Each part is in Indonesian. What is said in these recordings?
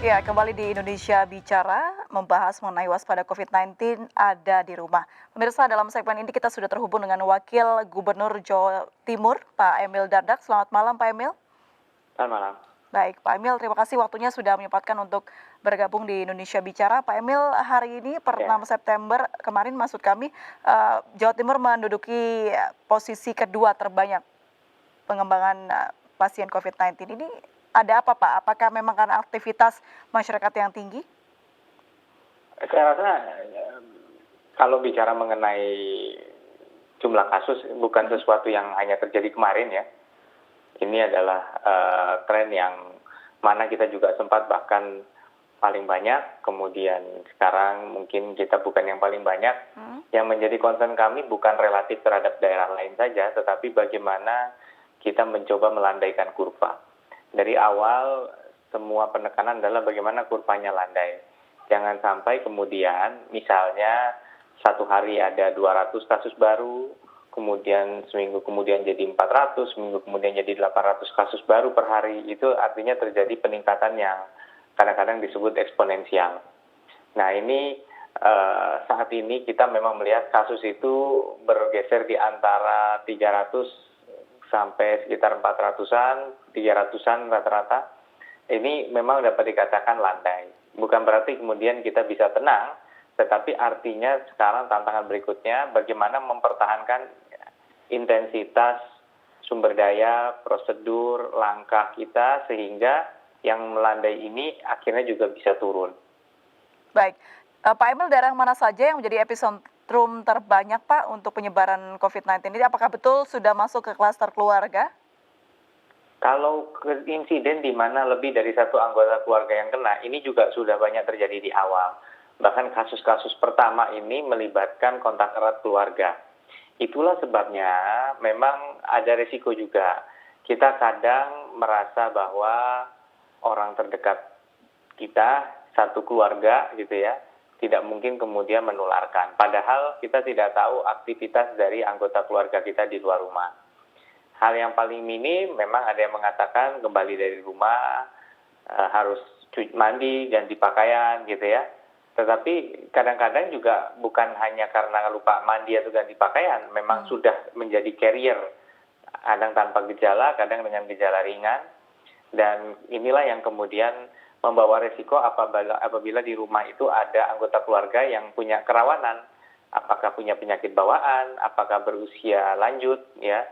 Ya, kembali di Indonesia Bicara, membahas mengenai waspada COVID-19 ada di rumah. Pemirsa, dalam segmen ini kita sudah terhubung dengan Wakil Gubernur Jawa Timur, Pak Emil Dardak. Selamat malam, Pak Emil. Selamat malam. Baik, Pak Emil, terima kasih waktunya sudah menyempatkan untuk bergabung di Indonesia Bicara. Pak Emil, hari ini per 6 September kemarin maksud kami, Jawa Timur menduduki posisi kedua terbanyak pengembangan pasien COVID-19 ini. Ada apa, Pak? Apakah memang karena aktivitas masyarakat yang tinggi? Saya rasa kalau bicara mengenai jumlah kasus bukan sesuatu yang hanya terjadi kemarin ya. Ini adalah tren yang mana kita juga sempat bahkan paling banyak, kemudian sekarang mungkin kita bukan yang paling banyak. Yang menjadi concern kami bukan relatif terhadap daerah lain saja, tetapi bagaimana kita mencoba melandaikan kurva. Dari awal semua penekanan adalah bagaimana kurvanya landai. Jangan sampai kemudian misalnya satu hari ada 200 kasus baru, kemudian seminggu kemudian jadi 400, seminggu kemudian jadi 800 kasus baru per hari. Itu artinya terjadi peningkatan yang kadang-kadang disebut eksponensial. Nah ini saat ini kita memang melihat kasus itu bergeser di antara 300 sampai sekitar 400-an, 300-an rata-rata. Ini memang dapat dikatakan landai. Bukan berarti kemudian kita bisa tenang, tetapi artinya sekarang tantangan berikutnya bagaimana mempertahankan intensitas sumber daya, prosedur, langkah kita sehingga yang melandai ini akhirnya juga bisa turun. Baik, Pak Emil, daerah mana saja yang menjadi epicentrum terbanyak, Pak, untuk penyebaran COVID-19 ini? Apakah betul sudah masuk ke klaster keluarga? Kalau insiden di mana lebih dari satu anggota keluarga yang kena, ini juga sudah banyak terjadi di awal. Bahkan kasus-kasus pertama ini melibatkan kontak erat keluarga. Itulah sebabnya memang ada resiko juga. Kita kadang merasa bahwa orang terdekat kita, satu keluarga gitu ya, tidak mungkin kemudian menularkan. Padahal kita tidak tahu aktivitas dari anggota keluarga kita di luar rumah. Hal yang paling minim memang ada yang mengatakan kembali dari rumah harus cuci mandi, ganti pakaian gitu ya. Tetapi kadang-kadang juga bukan hanya karena lupa mandi atau ganti pakaian, memang sudah menjadi carrier. Kadang tanpa gejala, kadang dengan gejala ringan. Dan inilah yang kemudian membawa resiko apabila di rumah itu ada anggota keluarga yang punya kerawanan. Apakah punya penyakit bawaan, apakah berusia lanjut ya.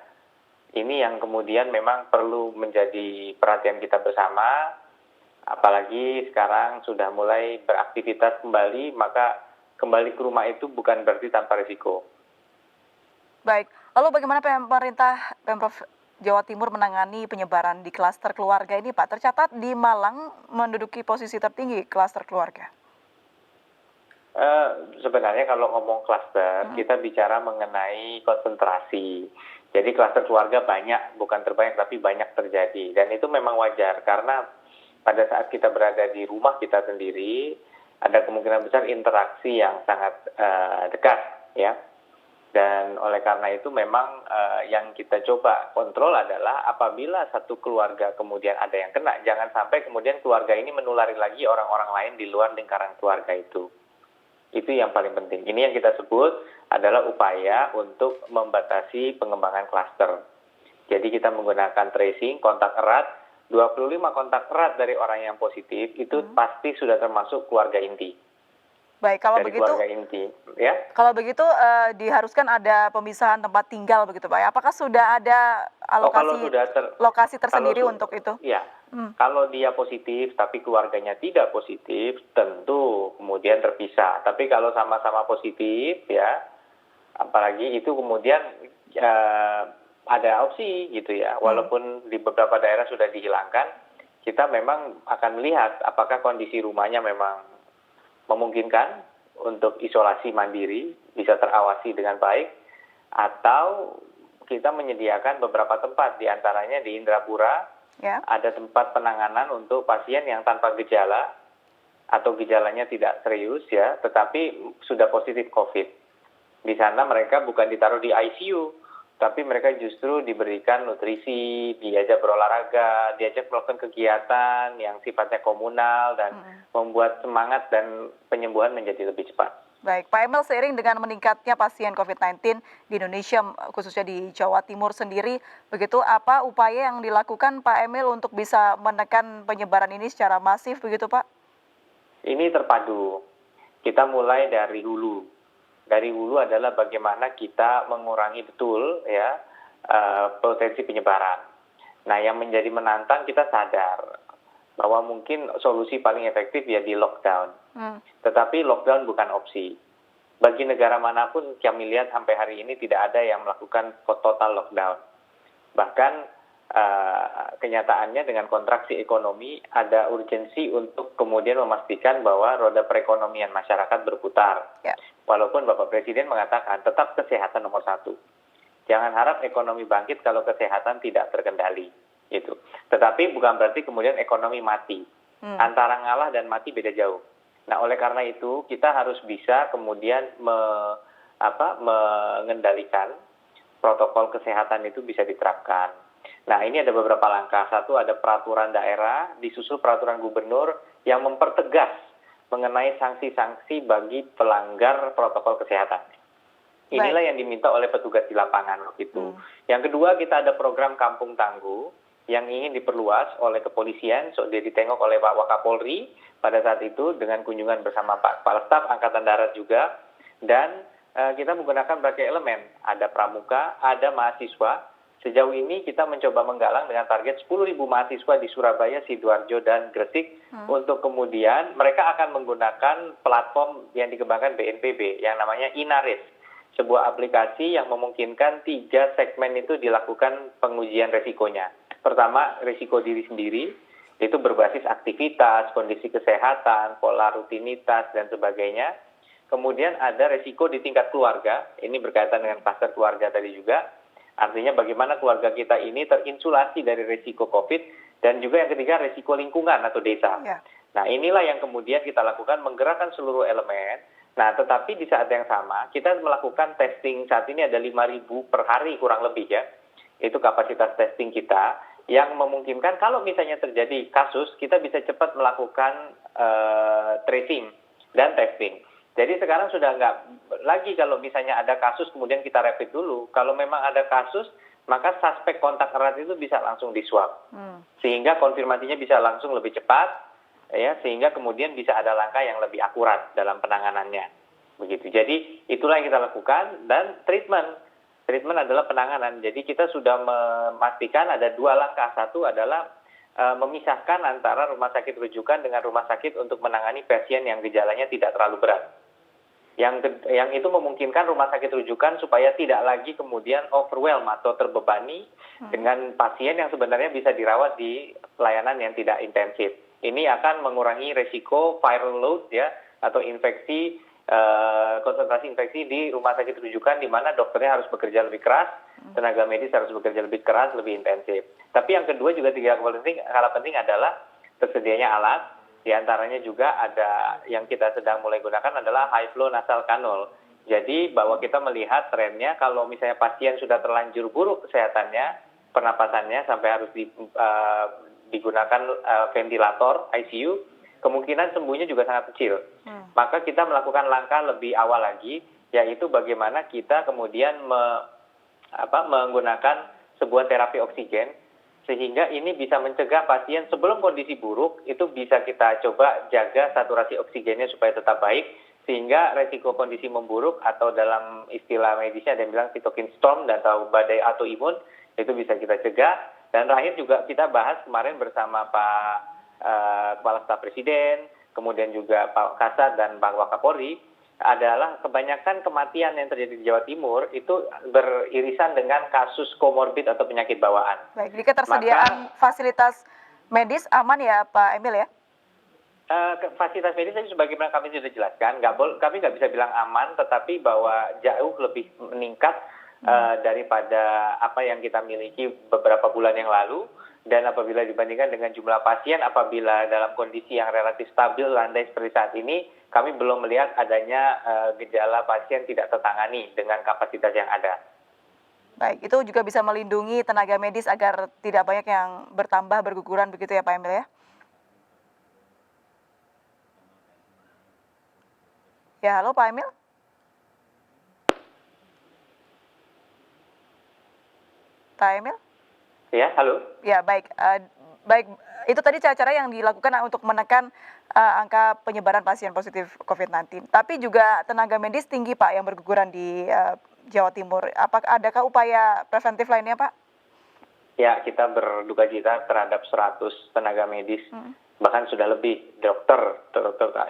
Ini yang kemudian memang perlu menjadi perhatian kita bersama, apalagi sekarang sudah mulai beraktivitas kembali, maka kembali ke rumah itu bukan berarti tanpa risiko. Baik, lalu bagaimana pemerintah Pemprov Jawa Timur menangani penyebaran di klaster keluarga ini, Pak? Tercatat di Malang menduduki posisi tertinggi klaster keluarga. Sebenarnya kalau ngomong klaster, kita bicara mengenai konsentrasi. Jadi klaster keluarga banyak, bukan terbanyak, tapi banyak terjadi. Dan itu memang wajar, karena pada saat kita berada di rumah kita sendiri, ada kemungkinan besar interaksi yang sangat dekat, ya. Dan oleh karena itu memang yang kita coba kontrol adalah apabila satu keluarga kemudian ada yang kena, jangan sampai kemudian keluarga ini menulari lagi orang-orang lain di luar lingkaran keluarga itu. Itu yang paling penting. Ini yang kita sebut adalah upaya untuk membatasi pengembangan klaster. Jadi kita menggunakan tracing, kontak erat, 25 kontak erat dari orang yang positif itu pasti sudah termasuk keluarga inti. Baik, kalau dari begitu keluarga inti, ya. Kalau begitu diharuskan ada pemisahan tempat tinggal begitu, Pak. Apakah sudah ada alokasi lokasi tersendiri untuk itu? Ya, kalau dia positif tapi keluarganya tidak positif, tentu kemudian terpisah. Tapi kalau sama-sama positif, ya, apalagi itu kemudian ada opsi gitu ya. Walaupun di beberapa daerah sudah dihilangkan, kita memang akan melihat apakah kondisi rumahnya memang memungkinkan untuk isolasi mandiri, bisa terawasi dengan baik, atau kita menyediakan beberapa tempat, diantaranya di Indrapura, ada tempat penanganan untuk pasien yang tanpa gejala, atau gejalanya tidak serius ya, tetapi sudah positif COVID. Di sana mereka bukan ditaruh di ICU, tapi mereka justru diberikan nutrisi, diajak berolahraga, diajak melakukan kegiatan yang sifatnya komunal dan membuat semangat dan penyembuhan menjadi lebih cepat. Baik, Pak Emil, seiring dengan meningkatnya pasien COVID-19 di Indonesia, khususnya di Jawa Timur sendiri, begitu apa upaya yang dilakukan Pak Emil untuk bisa menekan penyebaran ini secara masif begitu Pak? Ini terpadu. Kita mulai dari hulu. Dari hulu adalah bagaimana kita mengurangi betul ya potensi penyebaran. Nah, yang menjadi menantang kita sadar bahwa mungkin solusi paling efektif ya di lockdown. Tetapi lockdown bukan opsi. Bagi negara manapun kami lihat sampai hari ini tidak ada yang melakukan total lockdown. Bahkan kenyataannya dengan kontraksi ekonomi ada urgensi untuk kemudian memastikan bahwa roda perekonomian masyarakat berputar. Ya. Walaupun Bapak Presiden mengatakan tetap kesehatan nomor satu. Jangan harap ekonomi bangkit kalau kesehatan tidak terkendali. Gitu. Tetapi bukan berarti kemudian ekonomi mati. Antara ngalah dan mati beda jauh. Nah, oleh karena itu kita harus bisa kemudian mengendalikan protokol kesehatan itu bisa diterapkan. Nah, ini ada beberapa langkah. Satu, ada peraturan daerah, disusul peraturan gubernur yang mempertegas mengenai sanksi-sanksi bagi pelanggar protokol kesehatan. Inilah yang diminta oleh petugas di lapangan waktu itu. Yang kedua, kita ada program Kampung Tangguh yang ingin diperluas oleh kepolisian, dia ditengok oleh Pak Wakapolri pada saat itu dengan kunjungan bersama Pak Kepala Staf Angkatan Darat juga, dan kita menggunakan berbagai elemen, ada pramuka, ada mahasiswa. Sejauh ini kita mencoba menggalang dengan target 10.000 mahasiswa di Surabaya, Sidoarjo, dan Gresik untuk kemudian mereka akan menggunakan platform yang dikembangkan BNPB yang namanya Inaris, sebuah aplikasi yang memungkinkan 3 segmen itu dilakukan pengujian resikonya. Pertama, risiko diri sendiri, itu berbasis aktivitas, kondisi kesehatan, pola rutinitas, dan sebagainya. Kemudian ada risiko di tingkat keluarga, ini berkaitan dengan kluster keluarga tadi juga. Artinya bagaimana keluarga kita ini terinsulasi dari risiko COVID, dan juga yang ketiga risiko lingkungan atau desa. Ya. Nah, inilah yang kemudian kita lakukan, menggerakkan seluruh elemen. Nah, tetapi di saat yang sama, kita melakukan testing saat ini ada 5.000 per hari kurang lebih ya. Itu kapasitas testing kita, yang memungkinkan kalau misalnya terjadi kasus, kita bisa cepat melakukan tracing dan testing. Jadi sekarang sudah nggak lagi kalau misalnya ada kasus kemudian kita rapid dulu. Kalau memang ada kasus, maka suspek kontak erat itu bisa langsung diswab. Sehingga konfirmasinya bisa langsung lebih cepat, ya, sehingga kemudian bisa ada langkah yang lebih akurat dalam penanganannya. Begitu. Jadi itulah yang kita lakukan, dan treatment adalah penanganan. Jadi kita sudah memastikan ada 2 langkah. Satu adalah memisahkan antara rumah sakit rujukan dengan rumah sakit untuk menangani pasien yang gejalanya tidak terlalu berat. Yang itu memungkinkan rumah sakit rujukan supaya tidak lagi kemudian overwhelm atau terbebani dengan pasien yang sebenarnya bisa dirawat di pelayanan yang tidak intensif. Ini akan mengurangi resiko viral load ya, atau infeksi, konsentrasi infeksi di rumah sakit rujukan, di mana dokternya harus bekerja lebih keras, tenaga medis harus bekerja lebih keras, lebih intensif. Tapi yang kedua juga tidak kalah penting adalah tersedianya alat. Di antaranya juga ada yang kita sedang mulai gunakan adalah high flow nasal cannula. Jadi bahwa kita melihat trennya kalau misalnya pasien sudah terlanjur buruk kesehatannya, pernapasannya sampai harus digunakan ventilator ICU, kemungkinan sembuhnya juga sangat kecil. Maka kita melakukan langkah lebih awal lagi, yaitu bagaimana kita kemudian menggunakan sebuah terapi oksigen, sehingga ini bisa mencegah pasien sebelum kondisi buruk, itu bisa kita coba jaga saturasi oksigennya supaya tetap baik, sehingga resiko kondisi memburuk atau dalam istilah medisnya ada yang bilang cytokine storm dan atau badai autoimun, itu bisa kita cegah. Dan terakhir juga kita bahas kemarin bersama Pak Kepala Staf Presiden, kemudian juga Pak Kasat dan Pak Wakapolri, adalah kebanyakan kematian yang terjadi di Jawa Timur itu beririsan dengan kasus komorbid atau penyakit bawaan. Baik, jadi ketersediaan fasilitas medis aman ya Pak Emil ya? Fasilitas medis tadi sebagaimana kami sudah jelaskan, kami nggak bisa bilang aman, tetapi bahwa jauh lebih meningkat daripada apa yang kita miliki beberapa bulan yang lalu. Dan apabila dibandingkan dengan jumlah pasien, apabila dalam kondisi yang relatif stabil, landai seperti saat ini, kami belum melihat adanya gejala pasien tidak tertangani dengan kapasitas yang ada. Baik, itu juga bisa melindungi tenaga medis agar tidak banyak yang bertambah berguguran begitu ya Pak Emil ya? Ya, halo Pak Emil? Pak Emil? Ya, halo. Ya, baik, baik, itu tadi cara-cara yang dilakukan untuk menekan, angka penyebaran pasien positif COVID-19. Tapi juga tenaga medis tinggi Pak yang berguguran di, Jawa Timur. Adakah upaya preventif lainnya Pak? Ya, kita berduka cita terhadap 100 tenaga medis, Mhm, bahkan sudah lebih dokter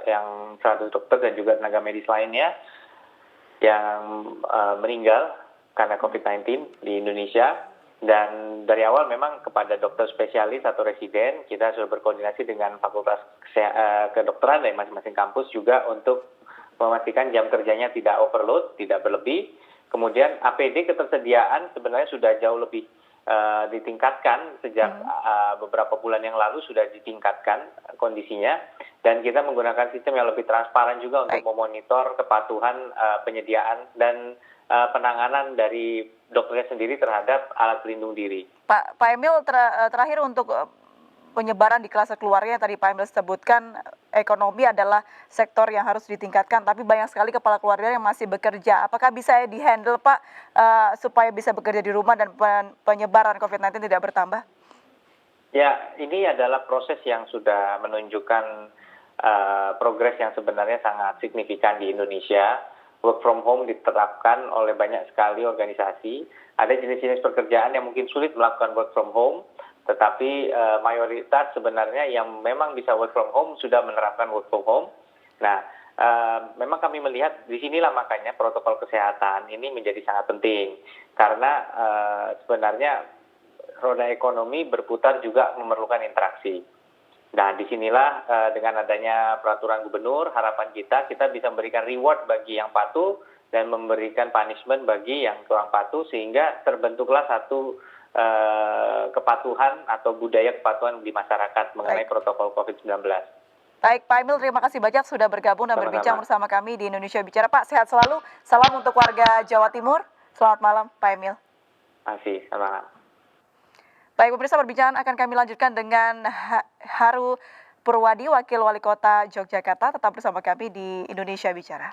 yang 100 dokter dan juga tenaga medis lainnya yang meninggal karena COVID-19 di Indonesia. Dan dari awal memang kepada dokter spesialis atau residen, kita sudah berkoordinasi dengan fakultas kedokteran dari masing-masing kampus juga untuk memastikan jam kerjanya tidak overload, tidak berlebih. Kemudian APD ketersediaan sebenarnya sudah jauh lebih ditingkatkan sejak mhm, beberapa bulan yang lalu sudah ditingkatkan kondisinya, dan kita menggunakan sistem yang lebih transparan juga untuk baik. memonitor kepatuhan penyediaan dan penanganan dari dokternya sendiri terhadap alat pelindung diri. Pak Emil terakhir untuk, penyebaran di kluster keluarga yang tadi Pak Emil sebutkan, ekonomi adalah sektor yang harus ditingkatkan, tapi banyak sekali kepala keluarga yang masih bekerja. Apakah bisa di-handle Pak, supaya bisa bekerja di rumah dan penyebaran COVID-19 tidak bertambah? Ya, ini adalah proses yang sudah menunjukkan progres yang sebenarnya sangat signifikan di Indonesia. Work from home diterapkan oleh banyak sekali organisasi. Ada jenis-jenis pekerjaan yang mungkin sulit melakukan work from home, tetapi mayoritas sebenarnya yang memang bisa work from home sudah menerapkan work from home. Nah, memang kami melihat di sinilah makanya protokol kesehatan ini menjadi sangat penting, karena sebenarnya roda ekonomi berputar juga memerlukan interaksi. Nah, disinilah dengan adanya peraturan gubernur, harapan kita bisa memberikan reward bagi yang patuh dan memberikan punishment bagi yang kurang patuh, sehingga terbentuklah satu kepatuhan atau budaya kepatuhan di masyarakat mengenai Baik. protokol COVID-19. Baik, Pak Emil terima kasih banyak sudah bergabung dan berbincang Sama-sama. bersama kami di Indonesia Bicara. Pak, sehat selalu. Salam untuk warga Jawa Timur. Selamat malam, Pak Emil. Masih, selamat. Baik, pemirsa, perbincangan akan kami lanjutkan dengan Haru Purwadi, Wakil Wali Kota Yogyakarta. Tetap bersama kami di Indonesia Bicara.